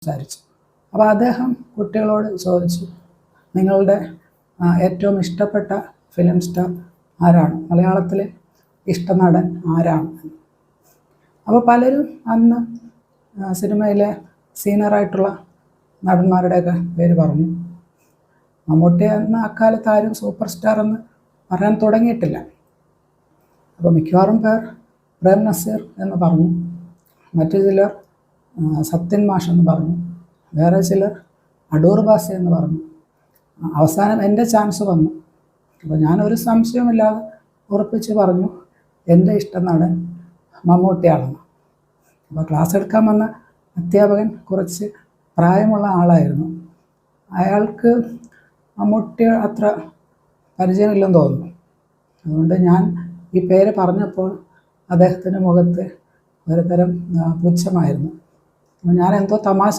സംസാരിച്ചു. അപ്പോൾ അദ്ദേഹം കുട്ടികളോട് ചോദിച്ചു, നിങ്ങളുടെ ഏറ്റവും ഇഷ്ടപ്പെട്ട ഫിലിം സ്റ്റാർ ആരാണ്, മലയാളത്തിലെ ഇഷ്ടനടൻ ആരാണ്? അപ്പോൾ പലരും അന്ന് സിനിമയിലെ സീനിയറായിട്ടുള്ള നടന്മാരുടെയൊക്കെ പേര് പറഞ്ഞു. മമ്മൂട്ടി അന്ന് അക്കാലത്ത് ആരും സൂപ്പർ സ്റ്റാർ എന്ന് പറയാൻ തുടങ്ങിയിട്ടില്ല. അപ്പോൾ മിക്കവാറും പേർ പ്രേം നസീർ എന്ന് പറഞ്ഞു, മറ്റു ചിലർ സത്യൻ മാഷ് എന്ന് പറഞ്ഞു, വേറെ ചിലർ അടൂർ ബാസി എന്ന് പറഞ്ഞു. അവസാനം എൻ്റെ ചാൻസ് വന്നു. അപ്പോൾ ഞാനൊരു സംശയമില്ലാതെ ഉറപ്പിച്ച് പറഞ്ഞു എൻ്റെ ഇഷ്ടനടൻ മമ്മൂട്ടിയാണെന്ന്. അപ്പോൾ ക്ലാസ് എടുക്കാൻ വന്ന അധ്യാപകൻ കുറച്ച് പ്രായമുള്ള ആളായിരുന്നു. അയാൾക്ക് മമ്മൂട്ടി അത്ര പരിചയമില്ലെന്ന് തോന്നുന്നു. അതുകൊണ്ട് ഞാൻ ഈ പേര് പറഞ്ഞപ്പോൾ അദ്ദേഹത്തിൻ്റെ മുഖത്ത് ഒരു തരം പുച്ഛമായിരുന്നു. അപ്പോൾ ഞാൻ എന്തോ തമാശ